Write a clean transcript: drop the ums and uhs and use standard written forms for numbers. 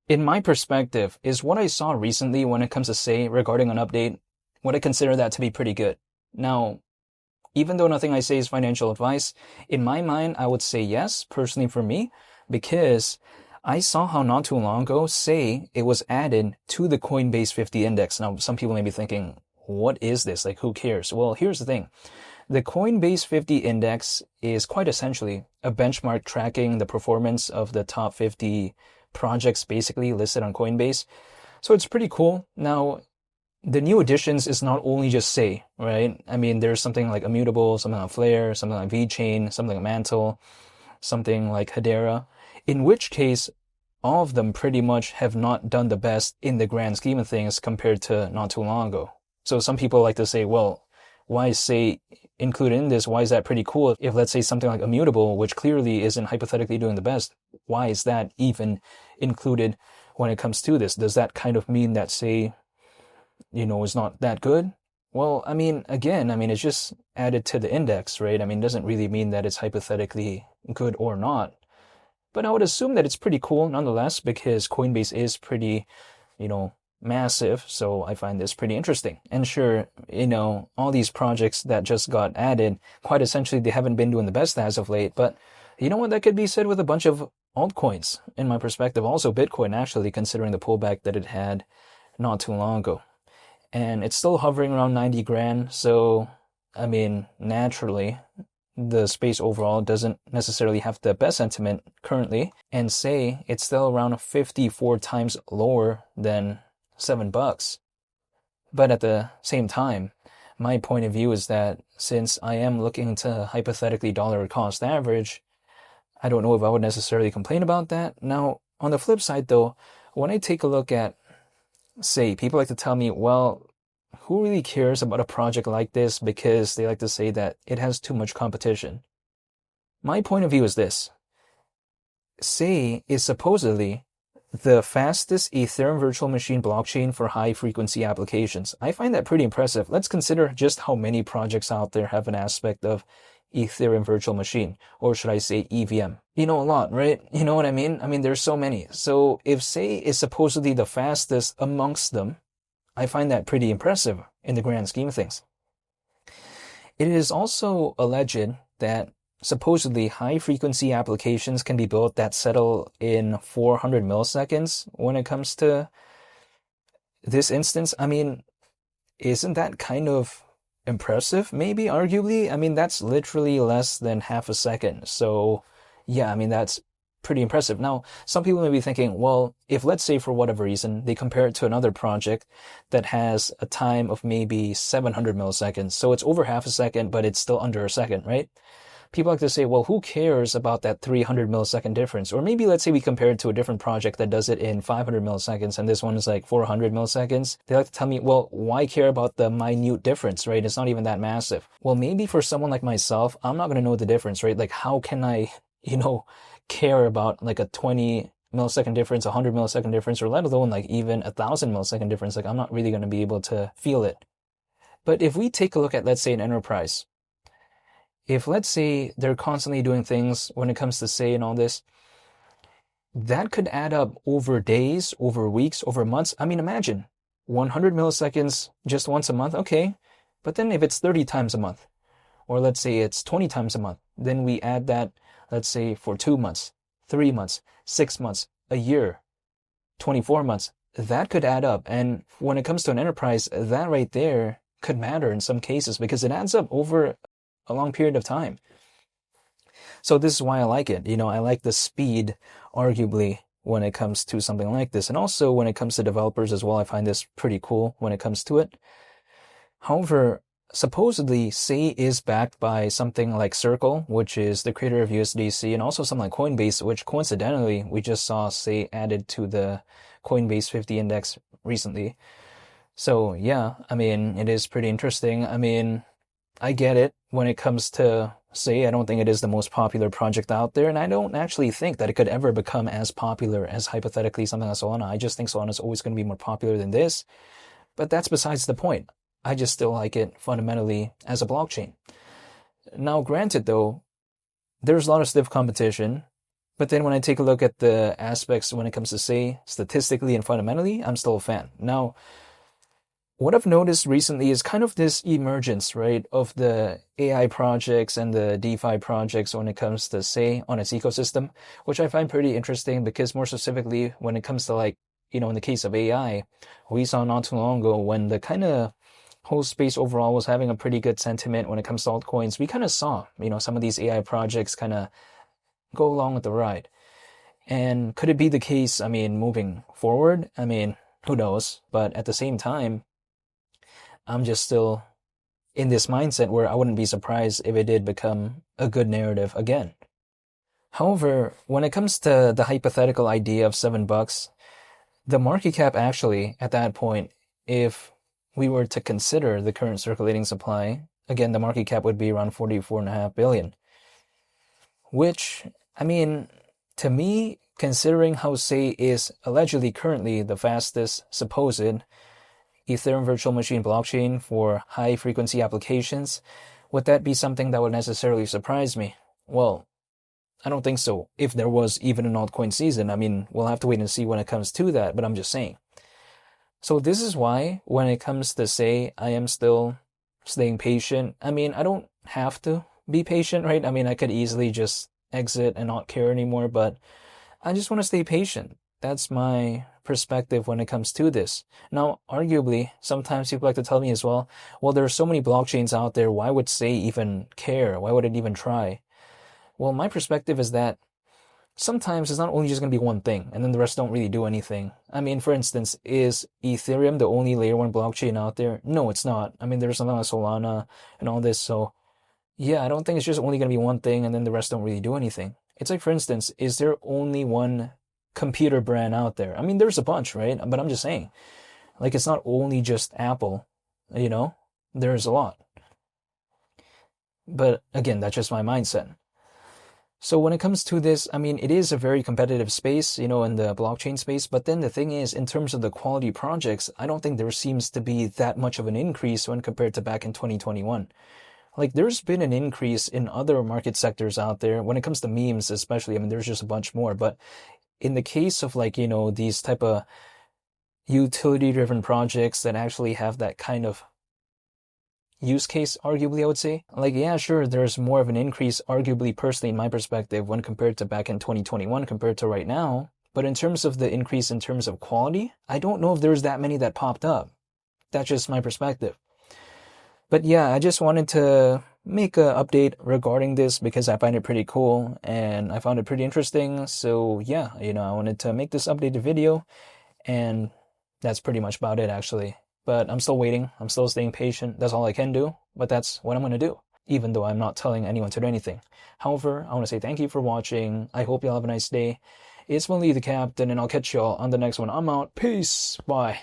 In my perspective, is what I saw recently when it comes to say regarding an update, would I consider that to be pretty good? Now, even though nothing I say is financial advice, in my mind, I would say yes, personally for me, because I saw how not too long ago, say, it was added to the Coinbase 50 index. Now, some people may be thinking, what is this? Like, who cares? Well, here's the thing. The Coinbase 50 index is quite essentially a benchmark tracking the performance of the top 50 projects basically listed on Coinbase. So it's pretty cool. Now, the new additions is not only just Say, right? I mean, there's something like Immutable, something like Flare, something like VeChain, something like Mantle, something like Hedera, in which case all of them pretty much have not done the best in the grand scheme of things compared to not too long ago. So some people like to say, well, why is Say included in this? Why is that pretty cool? If let's say something like Immutable, which clearly isn't hypothetically doing the best, why is that even included when it comes to this? Does that kind of mean that Say, is not that good? Well, I mean, again, it's just added to the index, right? It doesn't really mean that it's hypothetically good or not. But I would assume that it's pretty cool nonetheless because Coinbase is pretty, massive. So I find this pretty interesting. And sure, all these projects that just got added, quite essentially, they haven't been doing the best as of late. But you know what? That could be said with a bunch of altcoins, in my perspective. Also, Bitcoin, actually, considering the pullback that it had not too long ago. And it's still hovering around 90 grand. So, naturally, the space overall doesn't necessarily have the best sentiment currently. And Say it's still around 54 times lower than $7. But at the same time, my point of view is that since I am looking to hypothetically dollar cost average, I don't know if I would necessarily complain about that. Now, on the flip side though, when I take a look at Say, people like to tell me, well, who really cares about a project like this because they like to say that it has too much competition. My point of view is this. Say is supposedly the fastest Ethereum virtual machine blockchain for high-frequency applications. I find that pretty impressive. Let's consider just how many projects out there have an aspect of Ethereum virtual machine, or should I say EVM? A lot, right? You know what I mean? There's so many. So if Say is supposedly the fastest amongst them, I find that pretty impressive in the grand scheme of things. It is also alleged that supposedly high-frequency applications can be built that settle in 400 milliseconds when it comes to this instance. Isn't that kind of impressive, maybe, arguably? That's literally less than half a second. So, yeah, that's pretty impressive. Now, some people may be thinking, well, if let's say for whatever reason, they compare it to another project that has a time of maybe 700 milliseconds. So it's over half a second, but it's still under a second, right? People like to say, well, who cares about that 300 millisecond difference? Or maybe let's say we compare it to a different project that does it in 500 milliseconds and this one is like 400 milliseconds. They like to tell me, well, why care about the minute difference, right? It's not even that massive. Well, maybe for someone like myself, I'm not going to know the difference, right? Like, how can I, care about like a 20 millisecond difference, 100 millisecond difference, or let alone like even 1,000 millisecond difference? Like, I'm not really going to be able to feel it. But if we take a look at, let's say, an enterprise, if let's say they're constantly doing things when it comes to Say and all this, that could add up over days, over weeks, over months. Imagine 100 milliseconds just once a month. Okay. But then if it's 30 times a month, or let's say it's 20 times a month, then we add that, let's say, for 2 months, 3 months, 6 months, a year, 24 months. That could add up. And when it comes to an enterprise, that right there could matter in some cases because it adds up over a long period of time. So this is why I like it. I like the speed, arguably, when it comes to something like this. And also when it comes to developers as well, I find this pretty cool when it comes to it. However, supposedly Say is backed by something like Circle, which is the creator of USDC, and also something like Coinbase, which coincidentally we just saw Say added to the Coinbase 50 index recently. So yeah, it is pretty interesting. I get it when it comes to Say. I don't think it is the most popular project out there, and I don't actually think that it could ever become as popular as hypothetically something like Solana. I just think Solana is always going to be more popular than this, but that's besides the point. I just still like it fundamentally as a blockchain. Now, granted though, there's a lot of stiff competition. But then when I take a look at the aspects when it comes to, say, statistically and fundamentally, I'm still a fan. Now, what I've noticed recently is kind of this emergence, right, of the AI projects and the DeFi projects when it comes to, say, on its ecosystem, which I find pretty interesting because more specifically when it comes to like, in the case of AI, we saw not too long ago when the kind of whole space overall was having a pretty good sentiment when it comes to altcoins, we kind of saw, some of these AI projects kind of go along with the ride. And could it be the case, moving forward? Who knows? But at the same time, I'm just still in this mindset where I wouldn't be surprised if it did become a good narrative again. However, when it comes to the hypothetical idea of $7, the market cap actually, at that point, if we were to consider the current circulating supply, again, the market cap would be around 44.5 billion. Which, to me, considering how SEI is allegedly currently the fastest supposed Ethereum virtual machine blockchain for high frequency applications, would that be something that would necessarily surprise me? Well, I don't think so. If there was even an altcoin season, we'll have to wait and see when it comes to that, but I'm just saying. So this is why when it comes to SEI, I am still staying patient. I don't have to be patient, right? I could easily just exit and not care anymore, but I just want to stay patient. That's my perspective when it comes to this. Now, arguably, sometimes people like to tell me as well, there are so many blockchains out there, why would SEI even care? Why would it even try? Well, my perspective is that sometimes it's not only just going to be one thing, and then the rest don't really do anything. For instance, is Ethereum the only layer 1 blockchain out there? No, it's not. There's something like Solana and all this, so yeah, I don't think it's just only going to be one thing, and then the rest don't really do anything. It's like, for instance, is there only one computer brand out there? There's a bunch, right? But I'm just saying, like, it's not only just Apple, there's a lot. But again, that's just my mindset. So when it comes to this, it is a very competitive space, in the blockchain space. But then the thing is, in terms of the quality projects, I don't think there seems to be that much of an increase when compared to back in 2021. Like, there's been an increase in other market sectors out there when it comes to memes, especially. There's just a bunch more. But in the case of these type of utility-driven projects that actually have that kind of use case, arguably, I would say. Yeah, sure, there's more of an increase, arguably, personally, in my perspective, when compared to back in 2021 compared to right now. But in terms of the increase in terms of quality, I don't know if there's that many that popped up. That's just my perspective. But yeah, I just wanted to make an update regarding this because I find it pretty cool and I found it pretty interesting. So yeah, I wanted to make this updated video, and that's pretty much about it, actually. But I'm still waiting. I'm still staying patient. That's all I can do. But that's what I'm going to do, even though I'm not telling anyone to do anything. However, I want to say thank you for watching. I hope y'all have a nice day. It's Willie the Captain, and I'll catch y'all on the next one. I'm out. Peace. Bye.